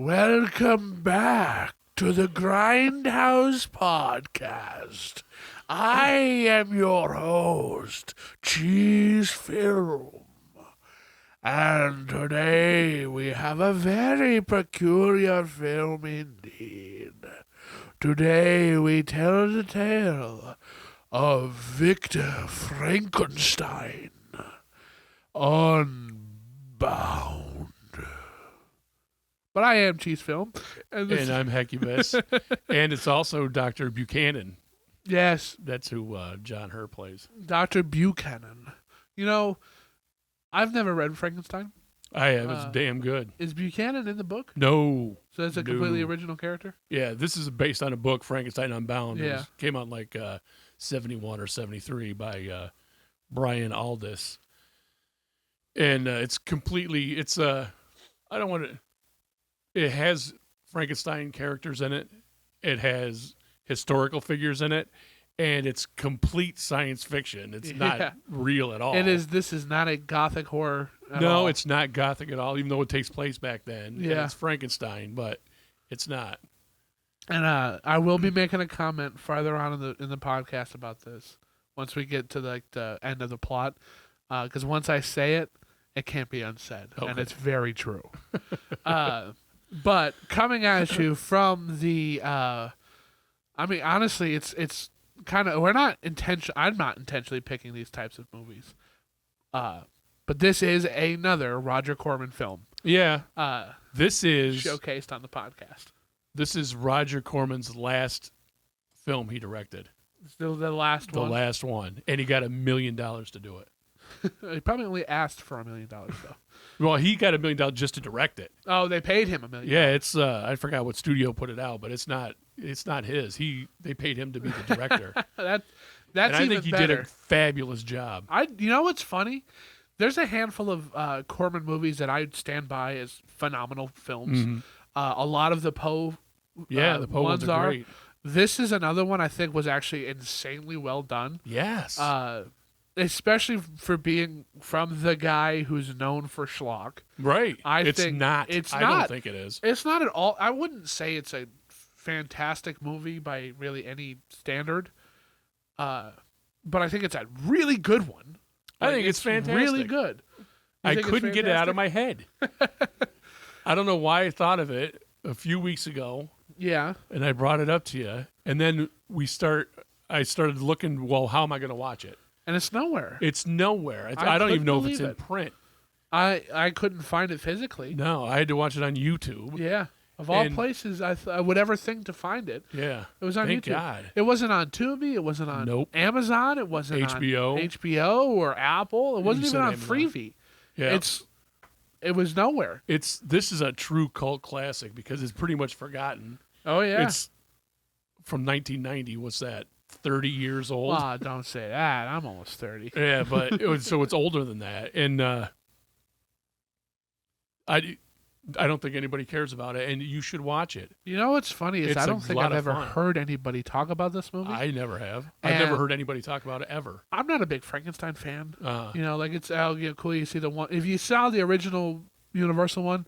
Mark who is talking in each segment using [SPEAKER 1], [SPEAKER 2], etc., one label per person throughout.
[SPEAKER 1] Welcome back to the Grindhouse podcast. I am your host, Cheese Film. And today we have a very peculiar film indeed. Today we tell the tale of Victor Frankenstien Unbound. But I am Cheese Film.
[SPEAKER 2] And I'm Hecubus. And it's also Dr. Buchanan.
[SPEAKER 1] Yes.
[SPEAKER 2] That's who John Hurt plays.
[SPEAKER 1] Dr. Buchanan. You know, I've never read Frankenstein.
[SPEAKER 2] I have. It's damn good.
[SPEAKER 1] Is Buchanan in the book?
[SPEAKER 2] No.
[SPEAKER 1] So that's a completely original character?
[SPEAKER 2] Yeah, this is based on a book, Frankenstein Unbound.
[SPEAKER 1] Yeah.
[SPEAKER 2] It came out in like 71 or 73 by Brian Aldiss. And it's completely, I don't want to, it has Frankenstein characters in it. It has historical figures in it. And it's complete science fiction. It's not real at all.
[SPEAKER 1] This is not a gothic horror at all.
[SPEAKER 2] No, it's not gothic at all, even though it takes place back then.
[SPEAKER 1] Yeah.
[SPEAKER 2] And it's Frankenstein, but it's not.
[SPEAKER 1] And I will be making a comment farther on in the podcast about this once we get to the end of the plot. Because once I say it, it can't be unsaid. Okay. And it's very true. But coming at you from the... I mean, honestly, it's kind of... I'm not intentionally picking these types of movies. But this is another Rodger Corman film.
[SPEAKER 2] Yeah. This is...
[SPEAKER 1] showcased on the podcast.
[SPEAKER 2] This is Rodger Corman's last film he directed.
[SPEAKER 1] Still the last one?
[SPEAKER 2] The last one. And he got $1 million to do it.
[SPEAKER 1] He probably only asked for $1 million, though.
[SPEAKER 2] Well, he got $1 million just to direct it.
[SPEAKER 1] Oh, they paid him $1 million.
[SPEAKER 2] Yeah, it's... I forgot what studio put it out, but it's not his. They paid him to be the director.
[SPEAKER 1] That's
[SPEAKER 2] and I
[SPEAKER 1] even
[SPEAKER 2] think he
[SPEAKER 1] better.
[SPEAKER 2] did a fabulous job.
[SPEAKER 1] You know what's funny? There's a handful of Corman movies that I stand by as phenomenal films.
[SPEAKER 2] Mm-hmm.
[SPEAKER 1] A lot of the Poe
[SPEAKER 2] the Poe ones are great.
[SPEAKER 1] This is another one I think was actually insanely well done.
[SPEAKER 2] Yes.
[SPEAKER 1] Especially for being from the guy who's known for schlock.
[SPEAKER 2] Right.
[SPEAKER 1] I don't think it is. It's not at all. I wouldn't say it's a fantastic movie by really any standard. But I think it's a really good one.
[SPEAKER 2] I think it's fantastic.
[SPEAKER 1] Really good.
[SPEAKER 2] I couldn't get it out of my head. I don't know why I thought of it a few weeks ago.
[SPEAKER 1] Yeah.
[SPEAKER 2] And I brought it up to you. And then I started looking, well, how am I going to watch it?
[SPEAKER 1] And it's nowhere.
[SPEAKER 2] It's nowhere. I don't even know if it's in print.
[SPEAKER 1] I couldn't find it physically.
[SPEAKER 2] No, I had to watch it on YouTube.
[SPEAKER 1] Yeah. Of all places, I would ever think to find it.
[SPEAKER 2] Yeah.
[SPEAKER 1] It was on
[SPEAKER 2] Thank
[SPEAKER 1] YouTube.
[SPEAKER 2] God.
[SPEAKER 1] It wasn't on Tubi. It wasn't on Amazon. It wasn't
[SPEAKER 2] HBO.
[SPEAKER 1] on HBO or Apple. It wasn't even on
[SPEAKER 2] Amazon.
[SPEAKER 1] Freevee.
[SPEAKER 2] Yeah.
[SPEAKER 1] It was nowhere.
[SPEAKER 2] This is a true cult classic because it's pretty much forgotten.
[SPEAKER 1] Oh, yeah.
[SPEAKER 2] It's from 1990. What's that? 30 years old?
[SPEAKER 1] Ah, don't say that. I'm almost 30.
[SPEAKER 2] Yeah, but so it's older than that. And I don't think anybody cares about it, and you should watch it.
[SPEAKER 1] You know what's funny is I don't think I've ever heard anybody talk about this movie.
[SPEAKER 2] I never have. I've never heard anybody talk about it ever.
[SPEAKER 1] I'm not a big Frankenstein fan. Like it's cool. You see the one. If you saw the original Universal one,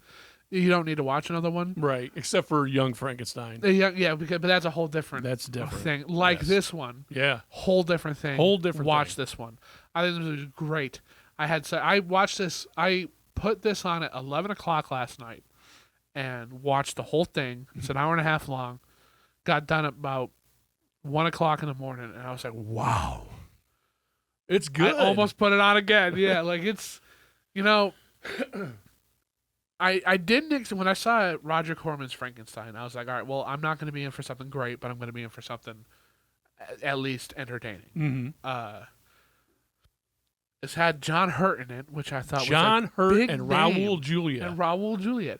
[SPEAKER 1] you don't need to watch another one.
[SPEAKER 2] Right, except for Young Frankenstein.
[SPEAKER 1] Yeah, but that's a whole different thing. Like this one.
[SPEAKER 2] Yeah.
[SPEAKER 1] Whole different thing. Watch this one. I think this was great. I watched this. I put this on at 11 o'clock last night and watched the whole thing. It's an hour and a half long. Got done at about 1 o'clock in the morning, and I was like, wow.
[SPEAKER 2] It's good.
[SPEAKER 1] I almost put it on again. Yeah, like it's, I didn't, when I saw Rodger Corman's Frankenstein, I was like, all right, well, I'm not going to be in for something great, but I'm going to be in for something at least entertaining.
[SPEAKER 2] Mm-hmm.
[SPEAKER 1] It's had John Hurt in it, which I thought
[SPEAKER 2] John
[SPEAKER 1] was
[SPEAKER 2] Hurt and Raoul
[SPEAKER 1] Juliet.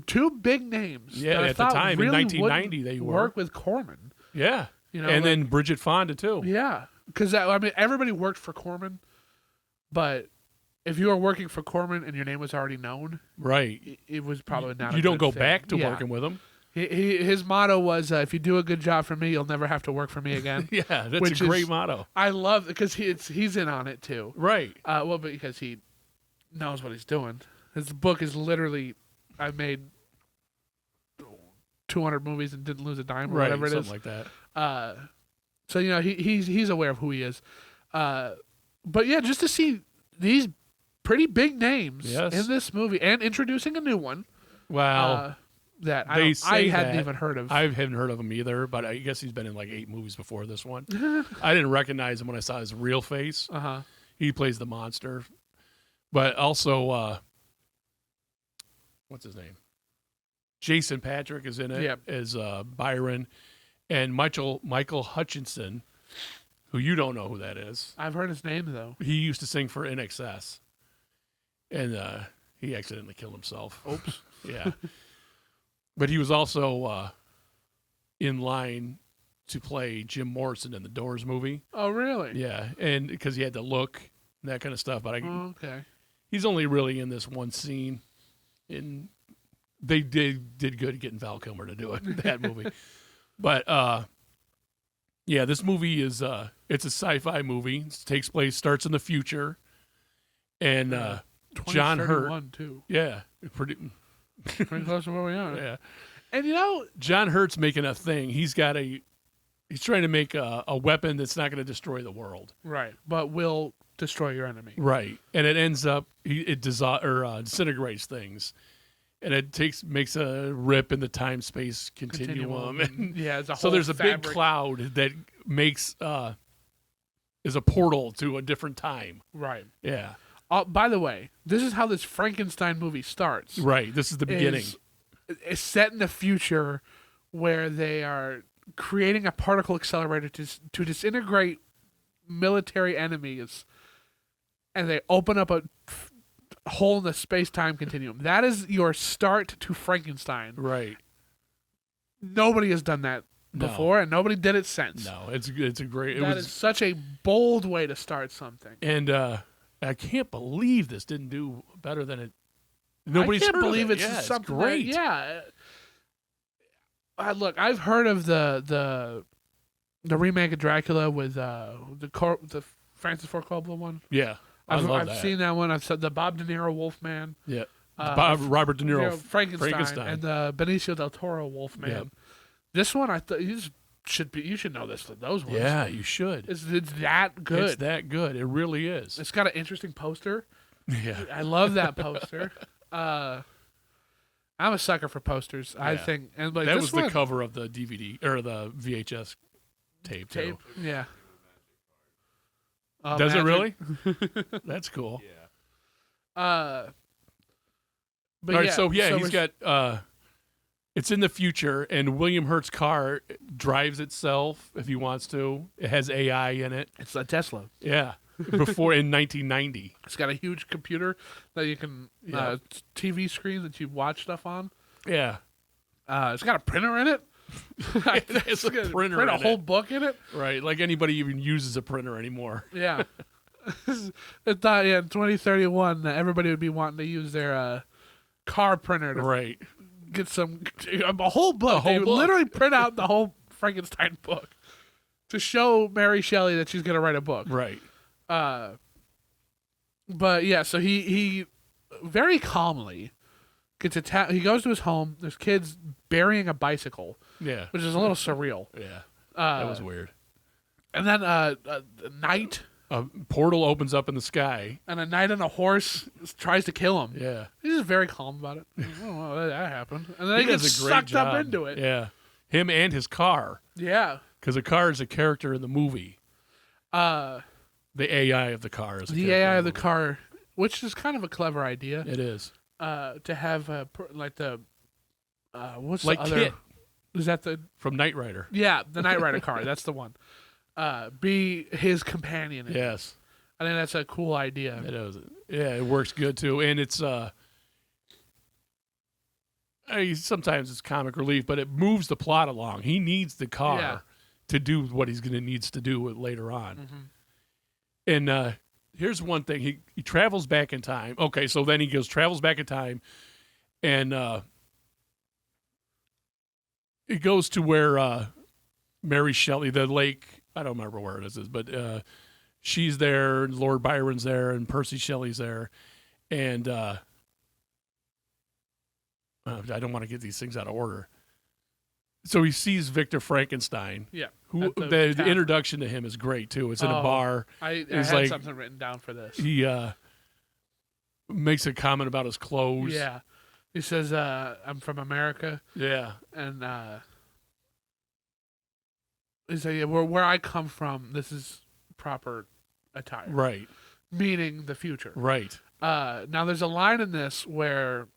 [SPEAKER 1] Two big names.
[SPEAKER 2] Yeah, at the time, really in 1990, they
[SPEAKER 1] worked with Corman.
[SPEAKER 2] Yeah. And then Bridget Fonda, too.
[SPEAKER 1] Yeah. Because, everybody worked for Corman, but if you were working for Corman and your name was already known,
[SPEAKER 2] right,
[SPEAKER 1] it was probably not.
[SPEAKER 2] You don't go
[SPEAKER 1] thing.
[SPEAKER 2] back to working with him.
[SPEAKER 1] His motto was, "If you do a good job for me, you'll never have to work for me again."
[SPEAKER 2] Yeah, that's a great motto.
[SPEAKER 1] I love because he's in on it too.
[SPEAKER 2] Right.
[SPEAKER 1] Well, because he knows what he's doing. His book is literally, I made 200 movies and didn't lose a dime or
[SPEAKER 2] right,
[SPEAKER 1] whatever it is.
[SPEAKER 2] something like that.
[SPEAKER 1] So he's aware of who he is. But yeah, just to see these pretty big names in this movie and introducing a new one.
[SPEAKER 2] Wow.
[SPEAKER 1] That I hadn't even heard of.
[SPEAKER 2] I haven't heard of him either, but I guess he's been in like 8 movies before this one. I didn't recognize him when I saw his real face. He plays the monster. But also, what's his name? Jason Patrick is in it as Byron. And Michael Hutchinson, who you don't know who that is.
[SPEAKER 1] I've heard his name, though.
[SPEAKER 2] He used to sing for NXS. And he accidentally killed himself.
[SPEAKER 1] Oops.
[SPEAKER 2] Yeah. But he was also in line to play Jim Morrison in the Doors movie.
[SPEAKER 1] Oh, really?
[SPEAKER 2] Yeah, and because he had the look and that kind of stuff. But
[SPEAKER 1] okay.
[SPEAKER 2] He's only really in this one scene. And they did good getting Val Kilmer to do it, that movie. But, yeah, this movie is it's a sci-fi movie. It starts in the future. And John Hurt.
[SPEAKER 1] Too.
[SPEAKER 2] Yeah,
[SPEAKER 1] pretty close to where we are.
[SPEAKER 2] Yeah.
[SPEAKER 1] And
[SPEAKER 2] John Hurt's making a thing. He's trying to make a weapon that's not going to destroy the world.
[SPEAKER 1] Right. But will destroy your enemy.
[SPEAKER 2] Right. And it ends up it disintegrates things. And it makes a rip in the time-space continuum. And
[SPEAKER 1] yeah, it's a whole
[SPEAKER 2] so there's a
[SPEAKER 1] fabric.
[SPEAKER 2] big cloud that makes is a portal to a different time.
[SPEAKER 1] Right.
[SPEAKER 2] Yeah.
[SPEAKER 1] By the way, this is how this Frankenstein movie starts.
[SPEAKER 2] Right. This is the beginning.
[SPEAKER 1] It's set in the future where they are creating a particle accelerator to disintegrate military enemies, and they open up a hole in the space-time continuum. That is your start to Frankenstein.
[SPEAKER 2] Right.
[SPEAKER 1] Nobody has done that before, and nobody did it since.
[SPEAKER 2] No, it's a great.
[SPEAKER 1] That is such a bold way to start something.
[SPEAKER 2] And I can't believe this didn't do better than it.
[SPEAKER 1] Nobody's heard
[SPEAKER 2] of it.
[SPEAKER 1] It's something
[SPEAKER 2] it's great.
[SPEAKER 1] Look, I've heard of the remake of Dracula with the Francis Ford Coppola one.
[SPEAKER 2] Yeah, I've
[SPEAKER 1] seen that one. I've said the Bob De Niro Wolfman.
[SPEAKER 2] Yeah, Robert De Niro
[SPEAKER 1] Frankenstein, and the Benicio del Toro Wolfman. Yep. This one, I thought you should know those ones.
[SPEAKER 2] Yeah, you should.
[SPEAKER 1] It's that good.
[SPEAKER 2] It's that good. It really is.
[SPEAKER 1] It's got an interesting poster.
[SPEAKER 2] Yeah,
[SPEAKER 1] I love that poster. I'm a sucker for posters. I think, and like
[SPEAKER 2] that was the cover of the DVD or the VHS tape. Too.
[SPEAKER 1] Yeah.
[SPEAKER 2] Does it really? That's cool.
[SPEAKER 1] Yeah. But
[SPEAKER 2] all right, so he's got. It's in the future, and William Hurt's car drives itself if he wants to. It has AI in it.
[SPEAKER 1] It's a Tesla.
[SPEAKER 2] Yeah. Before in 1990.
[SPEAKER 1] It's got a huge computer that you can TV screen that you watch stuff on.
[SPEAKER 2] Yeah.
[SPEAKER 1] It's got a printer in it.
[SPEAKER 2] It's a printer.
[SPEAKER 1] Print a whole book in it.
[SPEAKER 2] Right. Like anybody even uses a printer anymore.
[SPEAKER 1] Yeah. I thought in 2031 everybody would be wanting to use their car printer to get a whole book. They would literally print out the whole Frankenstein book to show Mary Shelley that she's going to write a book.
[SPEAKER 2] Right.
[SPEAKER 1] But yeah, so he very calmly gets attacked. He goes to his home. There's kids burying a bicycle.
[SPEAKER 2] Yeah.
[SPEAKER 1] Which is a little surreal.
[SPEAKER 2] Yeah. That was weird.
[SPEAKER 1] And then a knight.
[SPEAKER 2] A portal opens up in the sky.
[SPEAKER 1] And a knight on a horse tries to kill him.
[SPEAKER 2] Yeah.
[SPEAKER 1] He's just very calm about it. Oh, well, that happened. And then he gets sucked up into it.
[SPEAKER 2] Yeah. Him and his car.
[SPEAKER 1] Yeah.
[SPEAKER 2] Because the car is a character in the movie. The AI of the car is a
[SPEAKER 1] the AI of the car, which is kind of a clever idea.
[SPEAKER 2] It is.
[SPEAKER 1] To have like the what's
[SPEAKER 2] like
[SPEAKER 1] the other?
[SPEAKER 2] Kit.
[SPEAKER 1] Is that the
[SPEAKER 2] from Knight Rider?
[SPEAKER 1] Yeah, the Knight Rider car. That's the one. Be his companion.
[SPEAKER 2] Yes.
[SPEAKER 1] I think that's a cool idea.
[SPEAKER 2] It is. Yeah, it works good too, and it's sometimes it's comic relief, but it moves the plot along. He needs the car to do what he's needs to do later on.
[SPEAKER 1] Mm-hmm.
[SPEAKER 2] And here's one thing: he travels back in time. Okay, so then he travels back in time, and it goes to where Mary Shelley, the lake. I don't remember where it is, but she's there, and Lord Byron's there, and Percy Shelley's there, and I don't want to get these things out of order. So he sees Victor Frankenstein.
[SPEAKER 1] Yeah.
[SPEAKER 2] Who the introduction to him is great too. It's in a bar.
[SPEAKER 1] I had something written down for this.
[SPEAKER 2] He makes a comment about his clothes.
[SPEAKER 1] Yeah. He says, I'm from America.
[SPEAKER 2] Yeah.
[SPEAKER 1] And he said, yeah, where I come from, this is proper attire.
[SPEAKER 2] Right.
[SPEAKER 1] Meaning the future.
[SPEAKER 2] Right.
[SPEAKER 1] Now there's a line in this where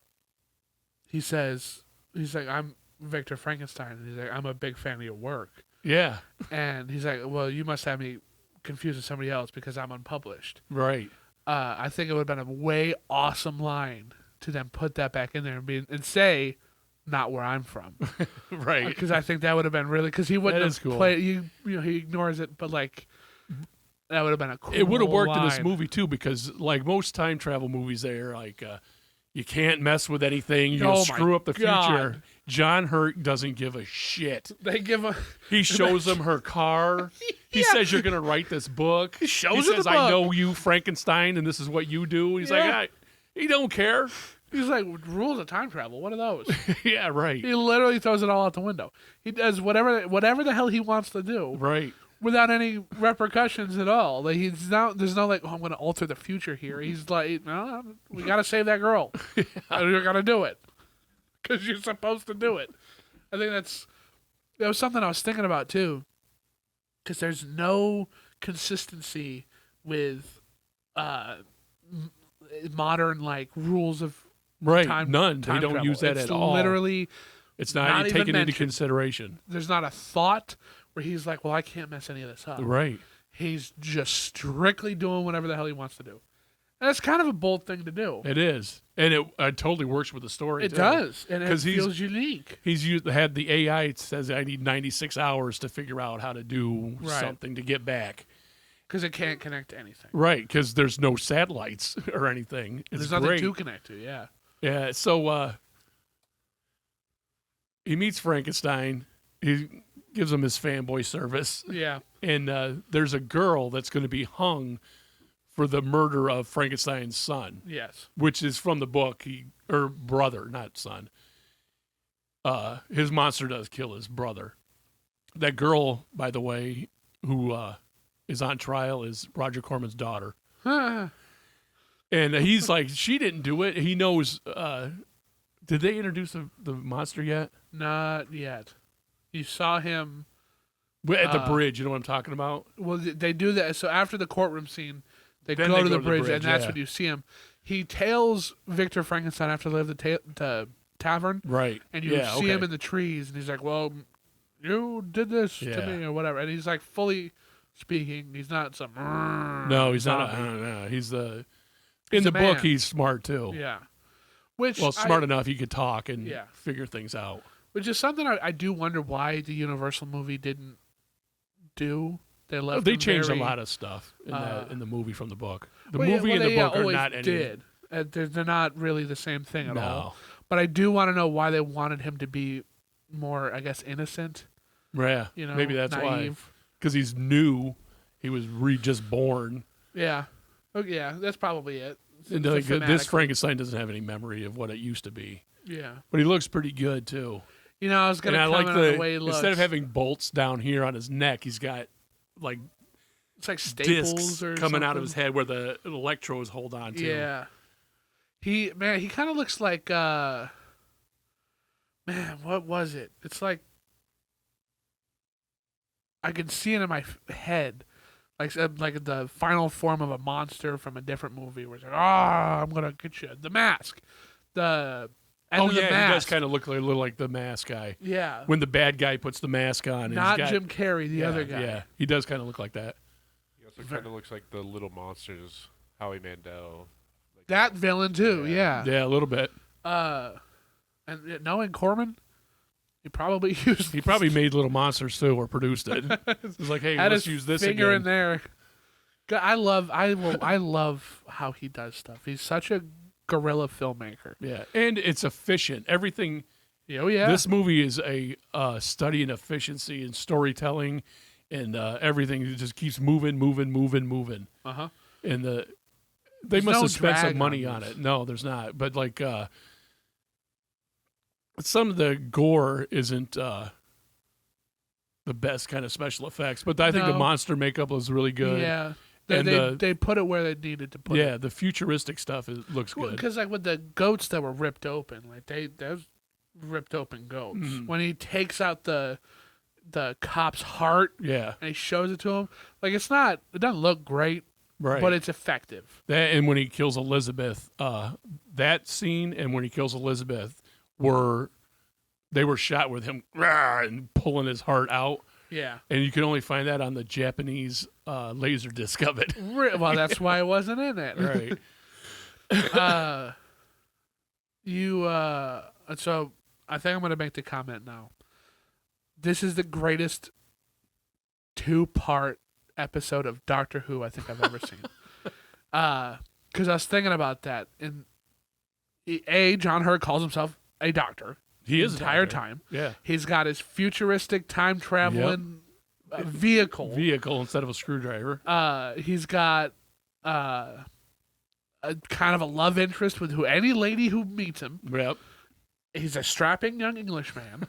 [SPEAKER 1] he says, he's like, I'm Victor Frankenstein. And he's like, I'm a big fan of your work.
[SPEAKER 2] Yeah.
[SPEAKER 1] And he's like, well, you must have me confused with somebody else because I'm unpublished.
[SPEAKER 2] Right.
[SPEAKER 1] I think it would have been a way awesome line to then put that back in there and say, not where I'm from.
[SPEAKER 2] Right.
[SPEAKER 1] Because I think that would have been really, because he wouldn't have
[SPEAKER 2] cool.
[SPEAKER 1] played, he ignores it, but like, that would have been a cool
[SPEAKER 2] It would have worked
[SPEAKER 1] line.
[SPEAKER 2] in this movie too, because like most time travel movies, they're like, you can't mess with anything. You'll screw up the future. John Hurt doesn't give a shit.
[SPEAKER 1] They give a.
[SPEAKER 2] He shows him her car. He says, you're going to write this book. He
[SPEAKER 1] says,
[SPEAKER 2] the book. I know you, Frankenstein, and this is what you do. He's like, he don't care.
[SPEAKER 1] He's like, rules of time travel. What are those?
[SPEAKER 2] Yeah, right.
[SPEAKER 1] He literally throws it all out the window. He does whatever the hell he wants to do.
[SPEAKER 2] Right.
[SPEAKER 1] Without any repercussions at all. Like there's no like, oh, I'm going to alter the future here. He's like, no, we got to save that girl. You're going to do it because you're supposed to do it. I think that was something I was thinking about too, because there's no consistency with modern like rules of time.
[SPEAKER 2] None.
[SPEAKER 1] Time
[SPEAKER 2] they don't
[SPEAKER 1] travel.
[SPEAKER 2] Use that
[SPEAKER 1] it's
[SPEAKER 2] at all.
[SPEAKER 1] Literally,
[SPEAKER 2] it's not taken into consideration.
[SPEAKER 1] There's not a thought where he's like, well, I can't mess any of this up.
[SPEAKER 2] Right.
[SPEAKER 1] He's just strictly doing whatever the hell he wants to do. And that's kind of a bold thing to do.
[SPEAKER 2] It is. And it totally works with the story,
[SPEAKER 1] It does. And it feels unique.
[SPEAKER 2] He's had the AI, it says, I need 96 hours to figure out how to do something to get back.
[SPEAKER 1] Because it can't connect to anything.
[SPEAKER 2] Right, because there's no satellites or anything.
[SPEAKER 1] There's nothing to connect to, yeah.
[SPEAKER 2] Yeah, so he meets Frankenstein. He gives him his fanboy service.
[SPEAKER 1] Yeah.
[SPEAKER 2] And there's a girl that's going to be hung for the murder of Frankenstein's son.
[SPEAKER 1] Yes.
[SPEAKER 2] Which is from the book, or brother, not son. His monster does kill his brother. That girl, by the way, who is on trial is Rodger Corman's daughter. And he's like, she didn't do it. He knows. Did they introduce the monster yet?
[SPEAKER 1] Not yet. You saw him
[SPEAKER 2] at the bridge. You know what I'm talking about?
[SPEAKER 1] Well, they do that. So after the courtroom scene, they go to the bridge, and that's when you see him. He tails Victor Frankenstein after they leave the tavern.
[SPEAKER 2] Right.
[SPEAKER 1] And you see him in the trees, and he's like, well, you did this to me or whatever. And he's like fully speaking. He's not some.
[SPEAKER 2] No, he's not. No. He's the. In the book, he's smart too.
[SPEAKER 1] Yeah.
[SPEAKER 2] Smart enough he could talk and figure things out.
[SPEAKER 1] Which is something I do wonder why the Universal movie didn't do.
[SPEAKER 2] They changed a lot of stuff in the movie from the book. The movie and the book are not any.
[SPEAKER 1] They're not really the same thing at all. But I do want to know why they wanted him to be more, I guess, innocent.
[SPEAKER 2] Yeah, maybe that's
[SPEAKER 1] naive.
[SPEAKER 2] Why. Because he's new. He was just born.
[SPEAKER 1] Yeah. Oh, yeah, that's probably it.
[SPEAKER 2] And this Frankenstein doesn't have any memory of what it used to be.
[SPEAKER 1] Yeah.
[SPEAKER 2] But he looks pretty good, too.
[SPEAKER 1] I was going to comment on the way he looks.
[SPEAKER 2] Instead of having bolts down here on his neck, he's got, like,
[SPEAKER 1] it's like staples
[SPEAKER 2] discs
[SPEAKER 1] or
[SPEAKER 2] coming
[SPEAKER 1] something
[SPEAKER 2] out of his head where the electrodes hold on to.
[SPEAKER 1] Yeah. He kind of looks like, man, what was it? It's like, I can see it in my head. Like the final form of a monster from a different movie where it's like, I'm going to get you. The Mask. The Mask.
[SPEAKER 2] He does kind of look a little like the Mask guy.
[SPEAKER 1] Yeah.
[SPEAKER 2] When the bad guy puts the mask on.
[SPEAKER 1] Not Jim Carrey, the other guy.
[SPEAKER 2] Yeah, he does kind of look like that.
[SPEAKER 3] He also kind of looks like the Little Monsters, Howie Mandel. Like
[SPEAKER 1] that villain, too, yeah.
[SPEAKER 2] Yeah, a little bit.
[SPEAKER 1] And knowing Corman, he probably
[SPEAKER 2] made Little Monsters too, or produced it. It's like, hey, let's use this
[SPEAKER 1] finger
[SPEAKER 2] again.
[SPEAKER 1] in there. I love how he does stuff. He's such a guerrilla filmmaker.
[SPEAKER 2] Yeah, and it's efficient. Everything.
[SPEAKER 1] Oh yeah.
[SPEAKER 2] This movie is a study in efficiency and storytelling, and everything just keeps moving.
[SPEAKER 1] Uh-huh.
[SPEAKER 2] And they must have spent some money on it. No, there's not. But like. Some of the gore isn't the best kind of special effects, but I think the
[SPEAKER 1] No.
[SPEAKER 2] monster makeup was really good.
[SPEAKER 1] Yeah.
[SPEAKER 2] And
[SPEAKER 1] They put it where they needed to put it.
[SPEAKER 2] Yeah, the futuristic stuff looks good.
[SPEAKER 1] Because like with the goats that were ripped open, like those ripped open goats.
[SPEAKER 2] Mhm.
[SPEAKER 1] When he takes out the cop's heart
[SPEAKER 2] Yeah,
[SPEAKER 1] and he shows it to him, like it doesn't look great,
[SPEAKER 2] right.
[SPEAKER 1] but it's effective.
[SPEAKER 2] That and when he kills Elizabeth, that scene and when he kills Elizabeth they were shot with him and pulling his heart out.
[SPEAKER 1] Yeah.
[SPEAKER 2] And you can only find that on the Japanese laser disc of it.
[SPEAKER 1] Well, that's why it wasn't in it.
[SPEAKER 2] Right.
[SPEAKER 1] So I think I'm going to make the comment now. This is the greatest 2-part episode of Doctor Who I think I've ever seen. Because I was thinking about that. And John Hurt calls himself a doctor.
[SPEAKER 2] He is
[SPEAKER 1] the entire
[SPEAKER 2] a doctor.
[SPEAKER 1] time.
[SPEAKER 2] Yeah.
[SPEAKER 1] He's got his futuristic time traveling vehicle.
[SPEAKER 2] Vehicle instead of a screwdriver.
[SPEAKER 1] He's got a kind of a love interest with any lady who meets him.
[SPEAKER 2] Yep.
[SPEAKER 1] He's a strapping young Englishman.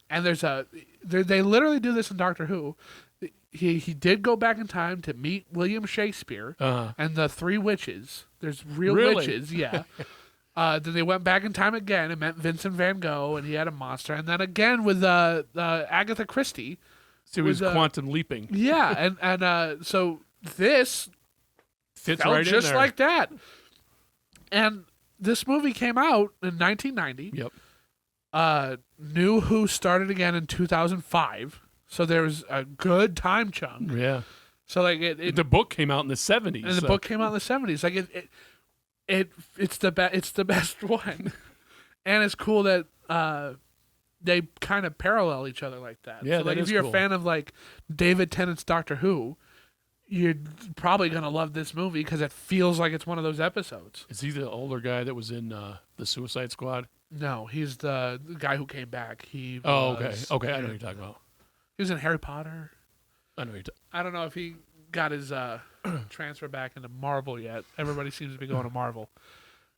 [SPEAKER 1] And they literally do this in Doctor Who. He did go back in time to meet William Shakespeare and the 3 witches. There's real witches, yeah. Then they went back in time again and met Vincent van Gogh, and he had a monster. And then again with Agatha Christie.
[SPEAKER 2] So he was quantum leaping.
[SPEAKER 1] Yeah, and so this
[SPEAKER 2] fits
[SPEAKER 1] felt
[SPEAKER 2] right
[SPEAKER 1] just
[SPEAKER 2] in there.
[SPEAKER 1] like that. And this movie came out in 1990.
[SPEAKER 2] Yep.
[SPEAKER 1] New Who started again in 2005. So there was a good time chunk.
[SPEAKER 2] Yeah.
[SPEAKER 1] So like
[SPEAKER 2] the book came out in the 70s.
[SPEAKER 1] And the book came out in the 70s. Like it's the best one. And it's cool that they kind of parallel each other like that.
[SPEAKER 2] Yeah,
[SPEAKER 1] so like
[SPEAKER 2] that
[SPEAKER 1] if
[SPEAKER 2] is
[SPEAKER 1] you're
[SPEAKER 2] cool.
[SPEAKER 1] a fan of like David Tennant's Doctor Who, you're probably gonna love this movie because it feels like it's one of those episodes.
[SPEAKER 2] Is he the older guy that was in the Suicide Squad?
[SPEAKER 1] No, he's the guy who came back.
[SPEAKER 2] Okay. Okay, I know what you're talking about.
[SPEAKER 1] He was in Harry Potter.
[SPEAKER 2] I know what you're
[SPEAKER 1] I don't know if he got his transfer back into Marvel yet. Everybody seems to be going to Marvel.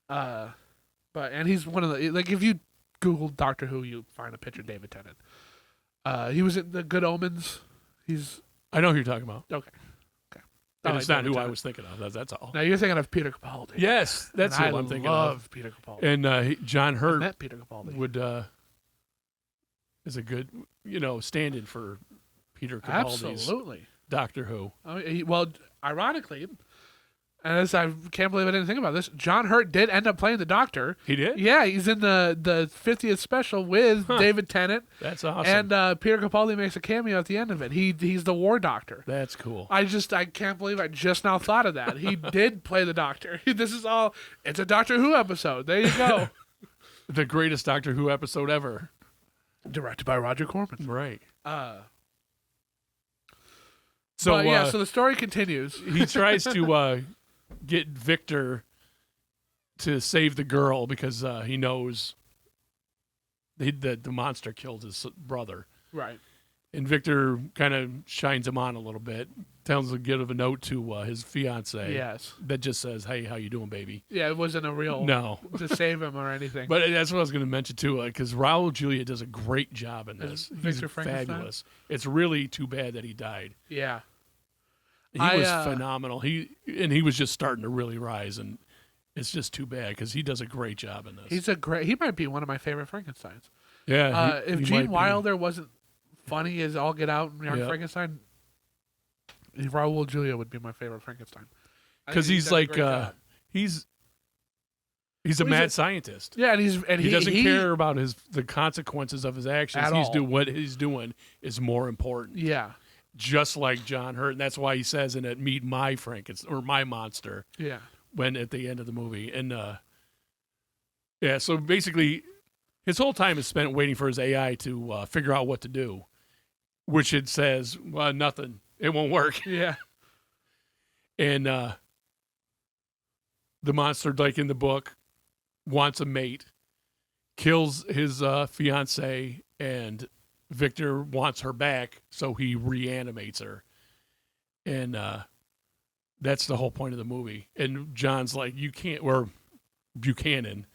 [SPEAKER 1] And he's one of the, like, if you Google Doctor Who, you find a picture of David Tennant. He was in The Good Omens.
[SPEAKER 2] I know who you're talking about.
[SPEAKER 1] Okay.
[SPEAKER 2] And it's not
[SPEAKER 1] David
[SPEAKER 2] who I
[SPEAKER 1] Tennant.
[SPEAKER 2] was thinking of. That's all.
[SPEAKER 1] Now you're thinking of Peter Capaldi.
[SPEAKER 2] Yes, that's
[SPEAKER 1] And
[SPEAKER 2] who I'm thinking
[SPEAKER 1] I
[SPEAKER 2] of.
[SPEAKER 1] love Peter Capaldi.
[SPEAKER 2] And John
[SPEAKER 1] I
[SPEAKER 2] Hurt
[SPEAKER 1] met Peter Capaldi.
[SPEAKER 2] would is a good stand-in for Peter Capaldi's
[SPEAKER 1] Absolutely.
[SPEAKER 2] Doctor Who.
[SPEAKER 1] Well, ironically, and I can't believe I didn't think about this, John Hurt did end up playing the Doctor.
[SPEAKER 2] He did?
[SPEAKER 1] Yeah, he's in the 50th special with David Tennant.
[SPEAKER 2] That's awesome.
[SPEAKER 1] And Peter Capaldi makes a cameo at the end of it. He's the War Doctor.
[SPEAKER 2] That's cool.
[SPEAKER 1] I can't believe I just now thought of that. He did play the Doctor. It's a Doctor Who episode. There you go.
[SPEAKER 2] The greatest Doctor Who episode ever.
[SPEAKER 1] Directed by Rodger Corman.
[SPEAKER 2] Right.
[SPEAKER 1] So the story continues.
[SPEAKER 2] He tries to get Victor to save the girl because he knows the monster killed his brother.
[SPEAKER 1] Right.
[SPEAKER 2] And Victor kind of shines him on a little bit, tells him to give a note to his fiance.
[SPEAKER 1] Yes.
[SPEAKER 2] That just says, "Hey, how you doing, baby?"
[SPEAKER 1] Yeah, it wasn't a real
[SPEAKER 2] No.
[SPEAKER 1] to save him or anything.
[SPEAKER 2] But that's what I was going to mention too, because Raul Julia does a great job in this.
[SPEAKER 1] Victor
[SPEAKER 2] He's
[SPEAKER 1] Frankenstein?
[SPEAKER 2] fabulous. It's really too bad that he died.
[SPEAKER 1] Yeah.
[SPEAKER 2] He was phenomenal. He was just starting to really rise, and it's just too bad because he does a great job in this.
[SPEAKER 1] He might be one of my favorite Frankensteins.
[SPEAKER 2] Yeah.
[SPEAKER 1] If
[SPEAKER 2] he
[SPEAKER 1] Gene
[SPEAKER 2] might be.
[SPEAKER 1] Wilder wasn't funny as all get out in Young
[SPEAKER 2] Yeah.
[SPEAKER 1] Frankenstein, Raul Julia would be my favorite Frankenstein. I
[SPEAKER 2] Because
[SPEAKER 1] think
[SPEAKER 2] he's
[SPEAKER 1] done a
[SPEAKER 2] like
[SPEAKER 1] great job.
[SPEAKER 2] he's a
[SPEAKER 1] Well,
[SPEAKER 2] mad scientist.
[SPEAKER 1] Yeah, and
[SPEAKER 2] He doesn't care about the consequences of his actions.
[SPEAKER 1] At all.
[SPEAKER 2] What he's doing is more important.
[SPEAKER 1] Yeah,
[SPEAKER 2] Just like John Hurt, and that's why he says in it, "Meet my Frankenstein or my monster."
[SPEAKER 1] yeah,
[SPEAKER 2] When at the end of the movie, and so basically, his whole time is spent waiting for his AI to figure out what to do, which it says, "Well, nothing. It won't work."
[SPEAKER 1] yeah.
[SPEAKER 2] And the monster, like in the book, wants a mate, kills his fiance, and Victor wants her back, so he reanimates her. And that's the whole point of the movie. And John's like, "You can't," or Buchanan,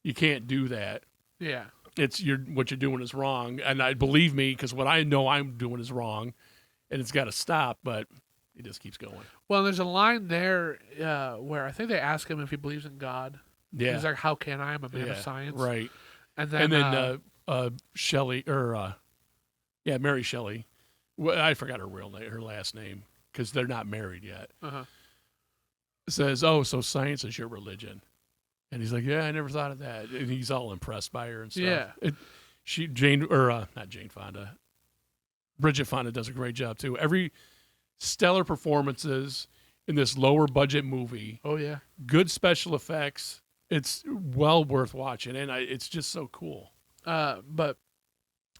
[SPEAKER 2] "You can't do that."
[SPEAKER 1] Yeah.
[SPEAKER 2] it's what you're doing is wrong, and I believe me because what I know I'm doing is wrong, and it's got to stop. But he just keeps going.
[SPEAKER 1] Well, there's a line there where I think they ask him if he believes in God.
[SPEAKER 2] Yeah,
[SPEAKER 1] He's like, "How can I? I'm a man of science."
[SPEAKER 2] right.
[SPEAKER 1] And then
[SPEAKER 2] Shelley Mary Shelley. Well, I forgot her last name because they're not married yet. Says, "Oh, so science is your religion?" And he's like, "Yeah, I never thought of that." And he's all impressed by her and stuff.
[SPEAKER 1] Yeah.
[SPEAKER 2] Not Jane Fonda. Bridget Fonda does a great job too. Every stellar performances in this lower budget movie.
[SPEAKER 1] Oh yeah.
[SPEAKER 2] Good special effects. It's well worth watching, and it's just so cool.
[SPEAKER 1] But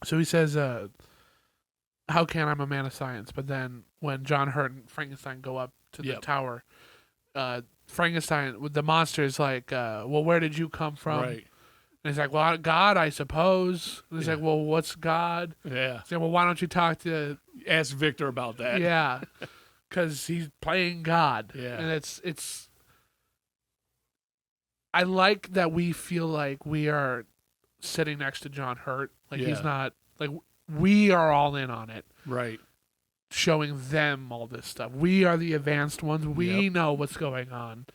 [SPEAKER 1] so he says, "How can I'm a man of science?" But then when John Hurt and Frankenstein go up to the tower, Frankenstein with the monster is like, "Well, where did you come from?"
[SPEAKER 2] Right.
[SPEAKER 1] And he's like, "Well, God, I suppose." And he's like, "Well, what's God?"
[SPEAKER 2] Yeah.
[SPEAKER 1] He's like, "Well, why don't you talk to?"
[SPEAKER 2] Ask Victor about that.
[SPEAKER 1] Yeah, because he's playing God.
[SPEAKER 2] Yeah.
[SPEAKER 1] And it's. I like that we feel like we are sitting next to John Hurt. Like he's not like we are all in on it.
[SPEAKER 2] Right.
[SPEAKER 1] Showing them all this stuff. We are the advanced ones. We know what's going on.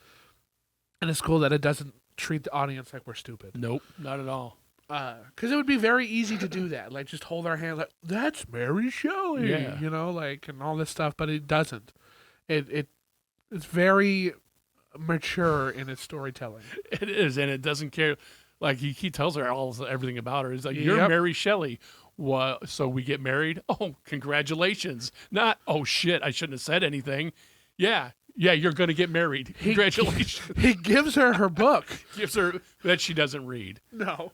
[SPEAKER 1] And it's cool that it doesn't treat the audience like we're stupid.
[SPEAKER 2] Nope, not at all.
[SPEAKER 1] Because it would be very easy to do that. Like, just hold our hand like, that's Mary Shelley.
[SPEAKER 2] Yeah.
[SPEAKER 1] You know, like, and all this stuff. But it doesn't. It's very mature in its storytelling.
[SPEAKER 2] It is, and it doesn't care. Like, he tells her everything about her. He's like, you're Mary Shelley. What? So we get married? Oh, congratulations. Not, oh, shit, I shouldn't have said anything. Yeah, you're going to get married. Congratulations.
[SPEAKER 1] He gives her book.
[SPEAKER 2] Gives her that she doesn't read.
[SPEAKER 1] No.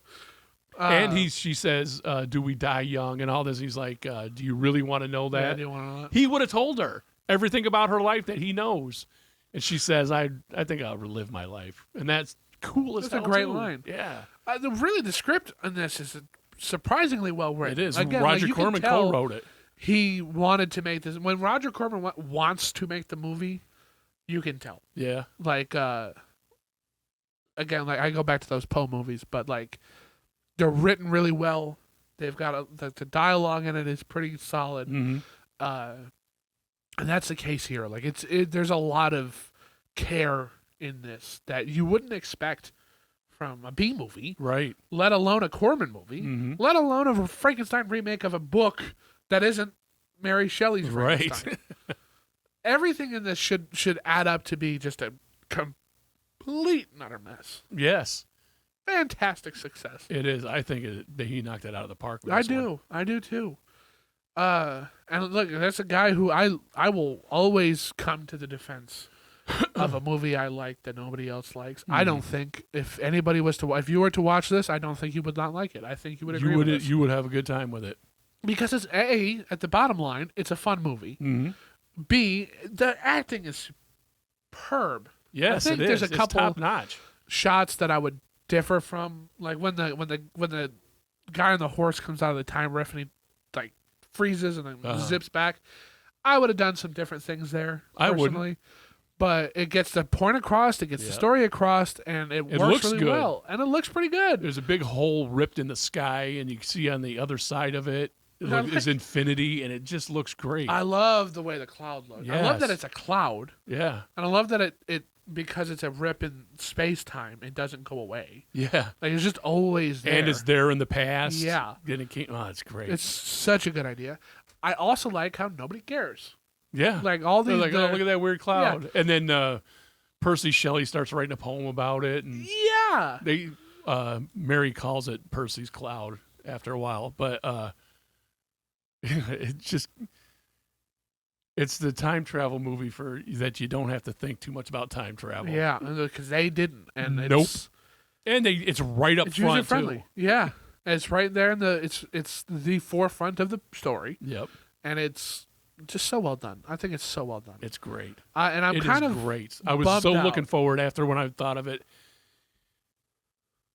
[SPEAKER 2] And she says, do we die young and all this? He's like, do you really want to know that?
[SPEAKER 1] Yeah, do you want to know that?
[SPEAKER 2] He would have told her everything about her life that he knows. And she says, I think I'll relive my life. And that's cool as hell.
[SPEAKER 1] That's a great
[SPEAKER 2] too.
[SPEAKER 1] line.
[SPEAKER 2] Yeah.
[SPEAKER 1] The script on this is surprisingly well written.
[SPEAKER 2] It is.
[SPEAKER 1] Again,
[SPEAKER 2] Rodger Corman co-wrote it.
[SPEAKER 1] He wanted to make this. When Rodger Corman wants to make the movie, you can tell.
[SPEAKER 2] Yeah.
[SPEAKER 1] Like, again, like I go back to those Poe movies, but like they're written really well. They've got the dialogue in it is pretty solid.
[SPEAKER 2] Mm-hmm.
[SPEAKER 1] And that's the case here. Like there's a lot of care in this that you wouldn't expect from a B movie,
[SPEAKER 2] right?
[SPEAKER 1] Let alone a Corman movie, let alone a Frankenstein remake of a book that isn't Mary Shelley's Frankenstein.
[SPEAKER 2] Right.
[SPEAKER 1] Everything in this should add up to be just a complete and utter mess.
[SPEAKER 2] Yes.
[SPEAKER 1] Fantastic success.
[SPEAKER 2] It is. I think he knocked it out of the park. With
[SPEAKER 1] I
[SPEAKER 2] this
[SPEAKER 1] do.
[SPEAKER 2] one.
[SPEAKER 1] I do too. And look, that's a guy who I will always come to the defense of a movie I like that nobody else likes. I don't think if you were to watch this, I don't think you would not like it. I think you would agree with this.
[SPEAKER 2] You would have a good time with it. Because
[SPEAKER 1] it's at the bottom line, it's a fun movie.
[SPEAKER 2] Mm-hmm.
[SPEAKER 1] B, the acting is superb.
[SPEAKER 2] Yes,
[SPEAKER 1] I think
[SPEAKER 2] it
[SPEAKER 1] there's
[SPEAKER 2] is.
[SPEAKER 1] a couple
[SPEAKER 2] top notch
[SPEAKER 1] shots that I would differ from, like when the guy on the horse comes out of the time rift and he like freezes and then zips back. I would have done some different things there.
[SPEAKER 2] I
[SPEAKER 1] personally. But it gets the point across, it gets the story across, and it works
[SPEAKER 2] looks
[SPEAKER 1] really
[SPEAKER 2] good.
[SPEAKER 1] well. And it looks pretty good.
[SPEAKER 2] There's a big hole ripped in the sky, and you can see on the other side of it is infinity, and it just looks great.
[SPEAKER 1] I love the way the cloud looks.
[SPEAKER 2] Yes.
[SPEAKER 1] I love that it's a cloud.
[SPEAKER 2] Yeah.
[SPEAKER 1] And I love that it because it's a rip in space-time, it doesn't go away.
[SPEAKER 2] Yeah.
[SPEAKER 1] Like, it's just always there.
[SPEAKER 2] And it's there in the past.
[SPEAKER 1] Yeah.
[SPEAKER 2] And it came, it's great.
[SPEAKER 1] It's such a good idea. I also like how nobody cares.
[SPEAKER 2] Yeah.
[SPEAKER 1] Like, all these...
[SPEAKER 2] Like, oh, look at that weird cloud. Yeah. And then Percy Shelley starts writing a poem about it. And Mary calls it Percy's Cloud after a while. But it's the time travel movie that you don't have to think too much about time travel.
[SPEAKER 1] Yeah, because they didn't. And
[SPEAKER 2] nope. It's right up front,
[SPEAKER 1] user-friendly.
[SPEAKER 2] too.
[SPEAKER 1] Yeah. It's right there in it's the forefront of the story.
[SPEAKER 2] Yep.
[SPEAKER 1] And it's just so well done. I think it's so well done.
[SPEAKER 2] It's great.
[SPEAKER 1] And I'm kind of
[SPEAKER 2] great. I was so looking forward after when I thought of it.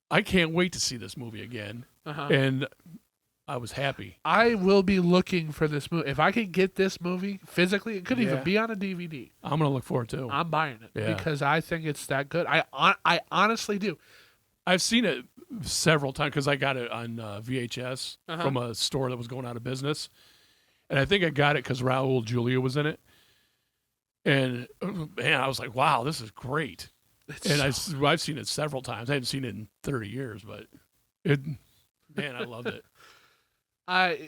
[SPEAKER 2] I can't wait to see this movie again. And I was happy.
[SPEAKER 1] I will be looking for this movie. If I could get this movie physically, it could even be on a DVD.
[SPEAKER 2] I'm going to look for it too.
[SPEAKER 1] I'm buying it
[SPEAKER 2] because
[SPEAKER 1] I think it's that good. I honestly do.
[SPEAKER 2] I've seen it several times because I got it on VHS
[SPEAKER 1] Uh-huh.
[SPEAKER 2] from a store that was going out of business. And I think I got it because Raul Julia was in it. And, man, I was like, wow, this is great. I've seen it several times. I haven't seen it in 30 years, but, I loved it.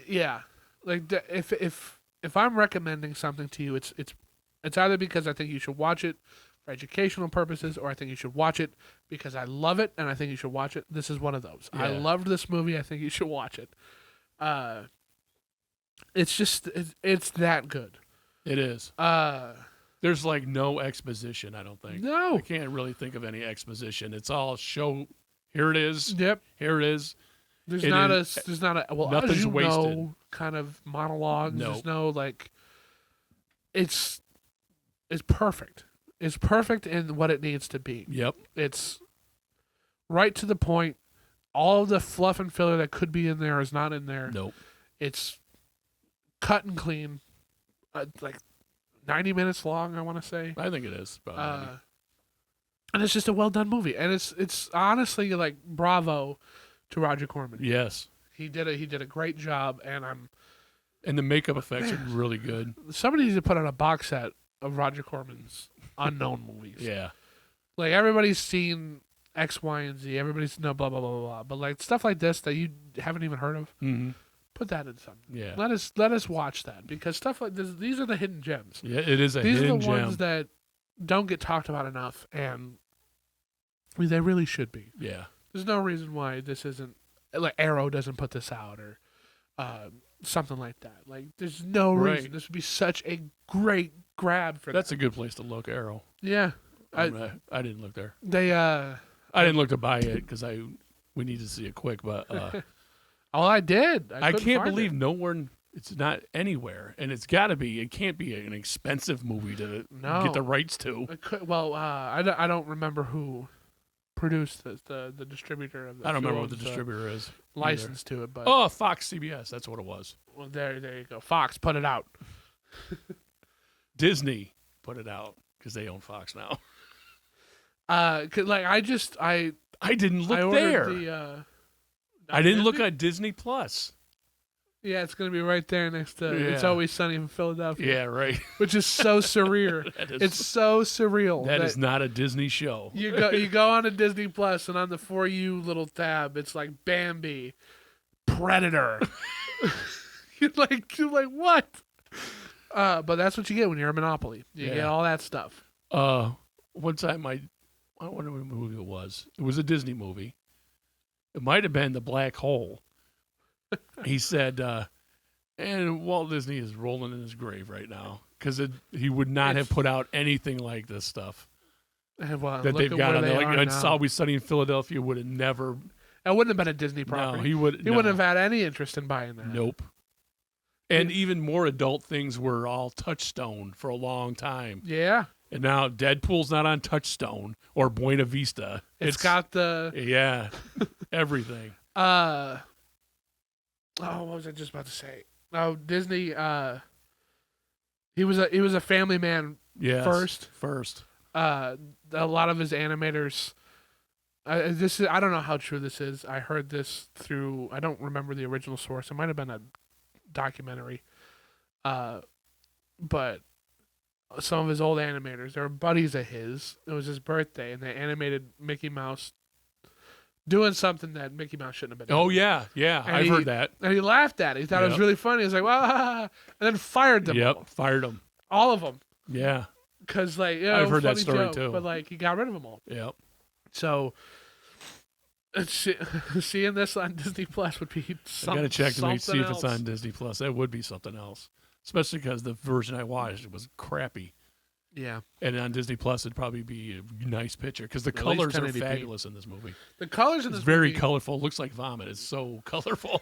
[SPEAKER 1] Yeah. Like, if I'm recommending something to you, it's either because I think you should watch it for educational purposes, or I think you should watch it because I love it and I think you should watch it. This is one of those. I
[SPEAKER 2] Yeah.
[SPEAKER 1] loved this movie. I think you should watch it. It's just it's that good.
[SPEAKER 2] It is. There's like no exposition, I don't think.
[SPEAKER 1] No.
[SPEAKER 2] I can't really think of any exposition. It's all show. Here it is.
[SPEAKER 1] Yep.
[SPEAKER 2] Here it is.
[SPEAKER 1] There's
[SPEAKER 2] It
[SPEAKER 1] not
[SPEAKER 2] is-
[SPEAKER 1] a there's not a well,
[SPEAKER 2] nothing's
[SPEAKER 1] as you
[SPEAKER 2] wasted.
[SPEAKER 1] know, kind of monologue.
[SPEAKER 2] No.
[SPEAKER 1] There's no like. It's perfect. It's perfect in what it needs to be.
[SPEAKER 2] Yep.
[SPEAKER 1] It's right to the point. All of the fluff and filler that could be in there is not in there.
[SPEAKER 2] Nope.
[SPEAKER 1] It's cut and clean. Like 90 minutes long, I want to say.
[SPEAKER 2] I think it is. About
[SPEAKER 1] And it's just a well done movie. And it's honestly like bravo to Rodger Corman.
[SPEAKER 2] yes.
[SPEAKER 1] He did a great job, and
[SPEAKER 2] And the makeup effects are really good.
[SPEAKER 1] somebody needs to put on a box set of Rodger Corman's unknown movies.
[SPEAKER 2] Yeah.
[SPEAKER 1] Like everybody's seen X, Y, and Z. Everybody's blah blah blah blah blah. But like stuff like this that you haven't even heard of,
[SPEAKER 2] Mm-hmm.
[SPEAKER 1] put that in something.
[SPEAKER 2] Yeah.
[SPEAKER 1] Let us watch that, because stuff like this, these are the hidden gems.
[SPEAKER 2] Yeah, it is a
[SPEAKER 1] These are
[SPEAKER 2] hidden
[SPEAKER 1] the
[SPEAKER 2] gem.
[SPEAKER 1] ones that don't get talked about enough, and they really should be.
[SPEAKER 2] Yeah.
[SPEAKER 1] There's no reason why this isn't, like, Arrow doesn't put this out, or something like that. Like, there's no
[SPEAKER 2] Right.
[SPEAKER 1] reason. This would be such a great grab for
[SPEAKER 2] That's
[SPEAKER 1] them.
[SPEAKER 2] a good place to look, Arrow.
[SPEAKER 1] Yeah.
[SPEAKER 2] I didn't look there.
[SPEAKER 1] They,
[SPEAKER 2] I didn't look to buy it because we need to see it quick, but
[SPEAKER 1] oh, I did.
[SPEAKER 2] I
[SPEAKER 1] couldn't
[SPEAKER 2] can't
[SPEAKER 1] find
[SPEAKER 2] believe
[SPEAKER 1] it.
[SPEAKER 2] nowhere. It's not anywhere, and it's got to be. It can't be an expensive movie to
[SPEAKER 1] No.
[SPEAKER 2] get the rights to.
[SPEAKER 1] I don't remember who produced this, the distributor of the
[SPEAKER 2] I don't remember what
[SPEAKER 1] who
[SPEAKER 2] the
[SPEAKER 1] owns
[SPEAKER 2] distributor is.
[SPEAKER 1] license to it, but
[SPEAKER 2] Oh, Fox CBS. That's what it was.
[SPEAKER 1] well, there you go. Fox put it out.
[SPEAKER 2] Disney put it out because they own Fox now.
[SPEAKER 1] 'Cause, like I
[SPEAKER 2] didn't look
[SPEAKER 1] I ordered
[SPEAKER 2] there.
[SPEAKER 1] the,
[SPEAKER 2] I didn't look
[SPEAKER 1] Disney?
[SPEAKER 2] at Disney Plus.
[SPEAKER 1] Yeah, it's gonna be right there next to It's
[SPEAKER 2] Yeah.
[SPEAKER 1] Always Sunny in Philadelphia.
[SPEAKER 2] Yeah, right.
[SPEAKER 1] Which is so surreal.
[SPEAKER 2] That is,
[SPEAKER 1] It's so surreal.
[SPEAKER 2] that is not a Disney show.
[SPEAKER 1] you go on to Disney Plus, and on the For You little tab, it's like Bambi, Predator. you're like what? But that's what you get when you're a Monopoly. You
[SPEAKER 2] Yeah.
[SPEAKER 1] get all that stuff.
[SPEAKER 2] One time I wonder what movie it was. It was a Disney movie. It might have been The Black Hole. He said, and Walt Disney is rolling in his grave right now because he would not have put out anything like this stuff
[SPEAKER 1] And, well,
[SPEAKER 2] that
[SPEAKER 1] look
[SPEAKER 2] they've
[SPEAKER 1] at
[SPEAKER 2] got
[SPEAKER 1] where
[SPEAKER 2] on there.
[SPEAKER 1] they
[SPEAKER 2] Like,
[SPEAKER 1] are
[SPEAKER 2] It's
[SPEAKER 1] now.
[SPEAKER 2] Always Sunny in Philadelphia would have never.
[SPEAKER 1] It wouldn't have been a Disney
[SPEAKER 2] No,
[SPEAKER 1] property.
[SPEAKER 2] he would.
[SPEAKER 1] He wouldn't have had any interest in buying that.
[SPEAKER 2] Nope. And even more adult things were all Touchstone for a long time.
[SPEAKER 1] Yeah.
[SPEAKER 2] And now Deadpool's not on Touchstone or Buena Vista.
[SPEAKER 1] It's got the
[SPEAKER 2] Yeah, everything.
[SPEAKER 1] what was I just about to say? Oh, Disney he was a family man
[SPEAKER 2] Yes.
[SPEAKER 1] first. A lot of his animators I don't know how true this is. I heard this through, I don't remember the original source. It might have been a documentary. But some of his old animators, they were buddies of his. It was his birthday, and they animated Mickey Mouse doing something that Mickey Mouse shouldn't have been
[SPEAKER 2] Oh
[SPEAKER 1] doing.
[SPEAKER 2] yeah,
[SPEAKER 1] And
[SPEAKER 2] I've
[SPEAKER 1] he-
[SPEAKER 2] heard that.
[SPEAKER 1] And he laughed at it. He thought it was
[SPEAKER 2] Yep.
[SPEAKER 1] really funny. He was like, "Wow!" And then fired them all.
[SPEAKER 2] Yep, fired him.
[SPEAKER 1] All of them.
[SPEAKER 2] Yeah,
[SPEAKER 1] Because, like,
[SPEAKER 2] I've heard that
[SPEAKER 1] funny
[SPEAKER 2] story
[SPEAKER 1] joke,
[SPEAKER 2] too.
[SPEAKER 1] But, like, he got rid of them all.
[SPEAKER 2] yep.
[SPEAKER 1] So, seeing this on Disney Plus would be
[SPEAKER 2] I
[SPEAKER 1] something.
[SPEAKER 2] gotta check to see if it's
[SPEAKER 1] else.
[SPEAKER 2] on Disney Plus. That would be something else, especially because the version I watched was crappy.
[SPEAKER 1] Yeah.
[SPEAKER 2] And on Disney Plus, it'd probably be a nice picture because the
[SPEAKER 1] At least
[SPEAKER 2] colors are
[SPEAKER 1] 1080p.
[SPEAKER 2] fabulous in this movie.
[SPEAKER 1] The colors in
[SPEAKER 2] It's
[SPEAKER 1] this
[SPEAKER 2] very
[SPEAKER 1] movie,
[SPEAKER 2] colorful. It looks like vomit. It's so colorful.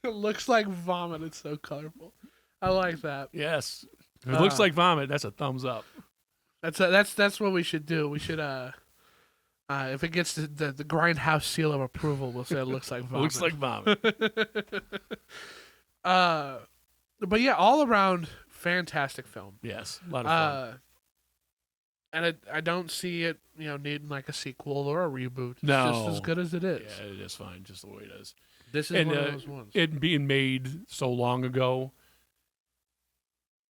[SPEAKER 1] it looks like vomit. It's so colorful. I like that.
[SPEAKER 2] Yes. If it looks like vomit, that's a thumbs up.
[SPEAKER 1] That's what we should do. We should if it gets the Grindhouse seal of approval, we'll say it looks like
[SPEAKER 2] It
[SPEAKER 1] vomit.
[SPEAKER 2] looks like vomit.
[SPEAKER 1] But yeah, all around fantastic film.
[SPEAKER 2] Yes. A lot of fun.
[SPEAKER 1] And I don't see it, needing like a sequel or a reboot. It's
[SPEAKER 2] No.
[SPEAKER 1] just as good as it is.
[SPEAKER 2] Yeah, it is fine, just the way it is.
[SPEAKER 1] This is one of those ones.
[SPEAKER 2] It being made so long ago,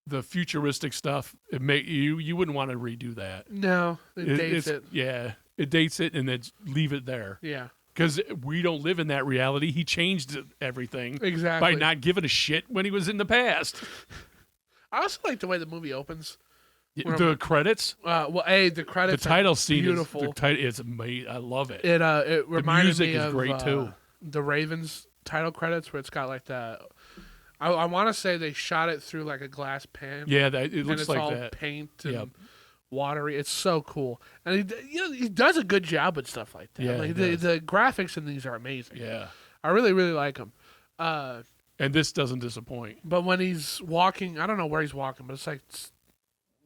[SPEAKER 2] the futuristic stuff, you wouldn't want to redo that.
[SPEAKER 1] No, it dates it.
[SPEAKER 2] Yeah, it dates it and then leave it there.
[SPEAKER 1] Yeah.
[SPEAKER 2] Because we don't live in that reality. He changed everything
[SPEAKER 1] Exactly.
[SPEAKER 2] by not giving a shit when he was in the past.
[SPEAKER 1] I also like the way the movie opens.
[SPEAKER 2] The credits?
[SPEAKER 1] The credits.
[SPEAKER 2] The title scene
[SPEAKER 1] beautiful.
[SPEAKER 2] It's amazing. I love it.
[SPEAKER 1] It reminded me
[SPEAKER 2] music is
[SPEAKER 1] of
[SPEAKER 2] great too.
[SPEAKER 1] The Ravens title credits, where it's got like the. I want to say they shot it through like a glass pan.
[SPEAKER 2] Yeah, it
[SPEAKER 1] and
[SPEAKER 2] looks
[SPEAKER 1] it's
[SPEAKER 2] like
[SPEAKER 1] all
[SPEAKER 2] that.
[SPEAKER 1] paint and watery. It's so cool, and he does a good job with stuff like that.
[SPEAKER 2] Yeah,
[SPEAKER 1] like
[SPEAKER 2] he
[SPEAKER 1] the graphics in these are amazing.
[SPEAKER 2] Yeah,
[SPEAKER 1] I really really like them.
[SPEAKER 2] and this doesn't disappoint.
[SPEAKER 1] But when he's walking, I don't know where he's walking, but it's like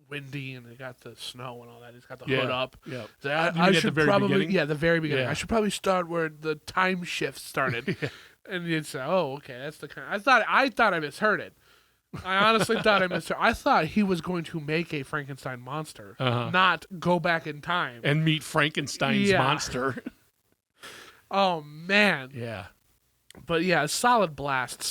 [SPEAKER 1] windy and they got the snow and all that. He's got the hood up.
[SPEAKER 2] Yeah,
[SPEAKER 1] So
[SPEAKER 2] You
[SPEAKER 1] I
[SPEAKER 2] mean at the
[SPEAKER 1] should
[SPEAKER 2] very
[SPEAKER 1] probably
[SPEAKER 2] beginning?
[SPEAKER 1] the very beginning.
[SPEAKER 2] Yeah.
[SPEAKER 1] I should probably start where the time shift started.
[SPEAKER 2] Yeah.
[SPEAKER 1] And you'd say, "Oh, okay, that's the kind." I thought I misheard it. I honestly thought I misheard. I thought he was going to make a Frankenstein monster, not go back in time
[SPEAKER 2] and meet Frankenstein's monster.
[SPEAKER 1] Oh man.
[SPEAKER 2] Yeah.
[SPEAKER 1] But yeah, solid blast.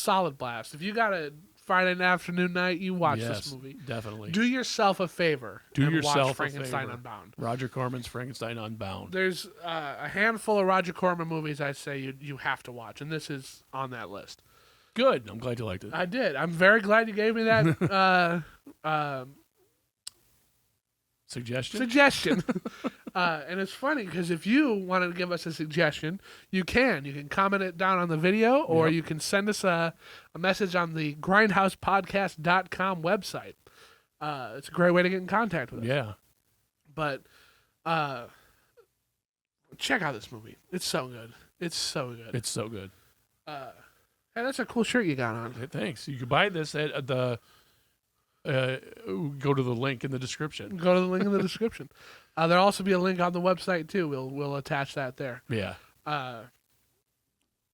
[SPEAKER 1] If you got a Friday afternoon night, you watch this movie.
[SPEAKER 2] Definitely.
[SPEAKER 1] Do yourself a favor.
[SPEAKER 2] Do
[SPEAKER 1] and
[SPEAKER 2] yourself
[SPEAKER 1] watch Frankenstein
[SPEAKER 2] a favor.
[SPEAKER 1] Unbound.
[SPEAKER 2] Rodger Corman's Frankenstein Unbound.
[SPEAKER 1] There's a handful of Rodger Corman movies I say you have to watch, and this is on that list.
[SPEAKER 2] Good. I'm glad you liked it.
[SPEAKER 1] I did. I'm very glad you gave me that suggestion. And it's funny because if you wanted to give us a suggestion, you can. You can comment it down on the video, or you can send us a message on the grindhousepodcast.com website. It's a great way to get in contact with us.
[SPEAKER 2] Yeah.
[SPEAKER 1] But check out this movie. It's so good. It's so good.
[SPEAKER 2] It's so good.
[SPEAKER 1] Hey, that's a cool shirt you got on.
[SPEAKER 2] Hey, thanks. You can buy this at the. Go to the link in the description.
[SPEAKER 1] Go to the link in the description. There'll also be a link on the website too. We'll attach that there.
[SPEAKER 2] Yeah.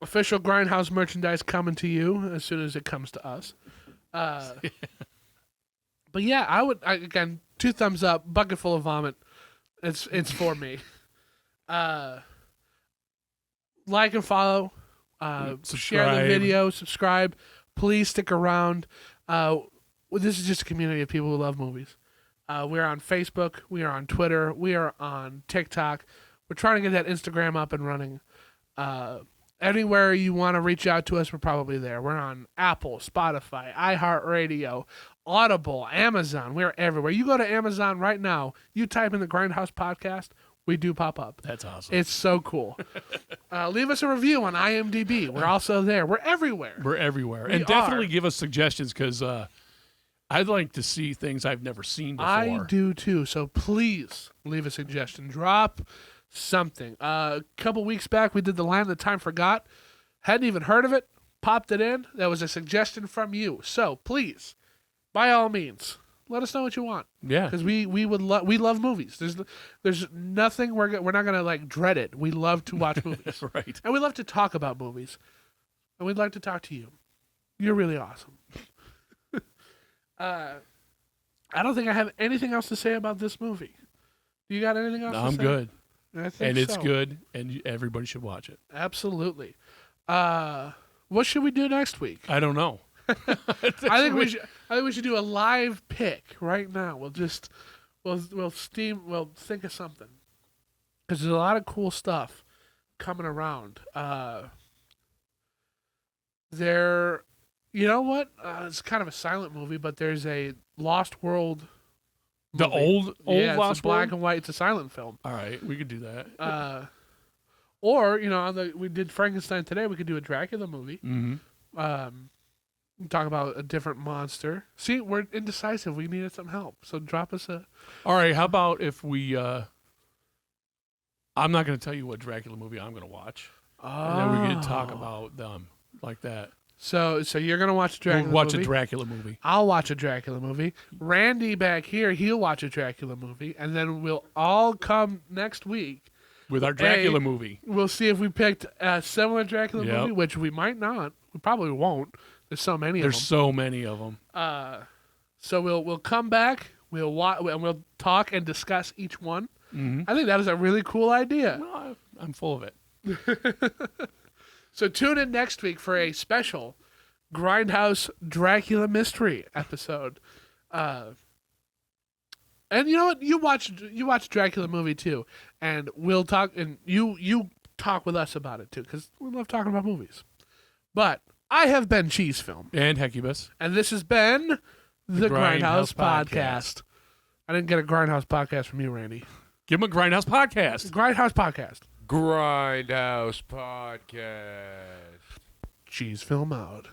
[SPEAKER 1] Official Grindhouse merchandise coming to you as soon as it comes to us. But yeah, again 2 thumbs up, bucket full of vomit. It's for me. Like and follow. Share the video. Subscribe. Please stick around. This is just a community of people who love movies. We're on Facebook. We are on Twitter. We are on TikTok. We're trying to get that Instagram up and running. Anywhere you want to reach out to us, we're probably there. We're on Apple, Spotify, iHeartRadio, Audible, Amazon. We're everywhere. You go to Amazon right now, you type in the Grindhouse Podcast, we do pop up.
[SPEAKER 2] That's awesome.
[SPEAKER 1] It's so cool. Leave us a review on IMDb. We're also there. We're everywhere.
[SPEAKER 2] And definitely give us suggestions because I'd like to see things I've never seen before.
[SPEAKER 1] I do too. So please leave a suggestion. Drop something. A couple weeks back, we did The Land That Time Forgot. Hadn't even heard of it. Popped it in. That was a suggestion from you. So please, by all means, let us know what you want.
[SPEAKER 2] Yeah.
[SPEAKER 1] Because we love movies. There's nothing we're not gonna like dread it. We love to watch movies.
[SPEAKER 2] Right.
[SPEAKER 1] And we love to talk about movies. And we'd like to talk to you. You're really awesome. I don't think I have anything else to say about this movie. Do you got anything else to say?
[SPEAKER 2] I'm good.
[SPEAKER 1] I think
[SPEAKER 2] It's
[SPEAKER 1] so.
[SPEAKER 2] good, and everybody should watch it.
[SPEAKER 1] Absolutely. What should we do next week?
[SPEAKER 2] I don't know.
[SPEAKER 1] I think we should do a live pick right now. We'll think of something because there's a lot of cool stuff coming around. You know what? It's kind of a silent movie, but there's a Lost World.
[SPEAKER 2] The
[SPEAKER 1] movie.
[SPEAKER 2] old
[SPEAKER 1] yeah,
[SPEAKER 2] Lost
[SPEAKER 1] it's black
[SPEAKER 2] World?
[SPEAKER 1] and white. It's a silent film.
[SPEAKER 2] All right, we could do that.
[SPEAKER 1] Or we did Frankenstein today. We could do a Dracula movie.
[SPEAKER 2] Mm-hmm.
[SPEAKER 1] Talk about a different monster. See, we're indecisive. We needed some help, so drop us a.
[SPEAKER 2] All right, how about if we? I'm not going to tell you what Dracula movie I'm going to watch, and then we can talk about them like that.
[SPEAKER 1] So you're gonna watch a Dracula
[SPEAKER 2] We'll watch
[SPEAKER 1] movie.
[SPEAKER 2] a Dracula movie.
[SPEAKER 1] I'll watch a Dracula movie. Randy back here, he'll watch a Dracula movie, and then we'll all come next week
[SPEAKER 2] With our Dracula movie.
[SPEAKER 1] We'll see if we picked a similar Dracula
[SPEAKER 2] Yep.
[SPEAKER 1] movie, which we might not. We probably won't. There's so many
[SPEAKER 2] There's
[SPEAKER 1] of them.
[SPEAKER 2] so many of them.
[SPEAKER 1] So we'll come back We'll talk and discuss each one.
[SPEAKER 2] Mm-hmm.
[SPEAKER 1] I think that is a really cool idea.
[SPEAKER 2] Well, I'm full of it.
[SPEAKER 1] So tune in next week for a special Grindhouse Dracula mystery episode. And you know what? You watch Dracula movie too, and we'll talk. And you talk with us about it too, because we love talking about movies. But I have been Cheese Film,
[SPEAKER 2] And Hecubus.
[SPEAKER 1] and this has been the Grindhouse Podcast. I didn't get a Grindhouse Podcast from you, Randy.
[SPEAKER 2] Give him a Grindhouse Podcast.
[SPEAKER 1] Grindhouse Podcast.
[SPEAKER 3] Grindhouse Podcast.
[SPEAKER 1] Cheese Film out.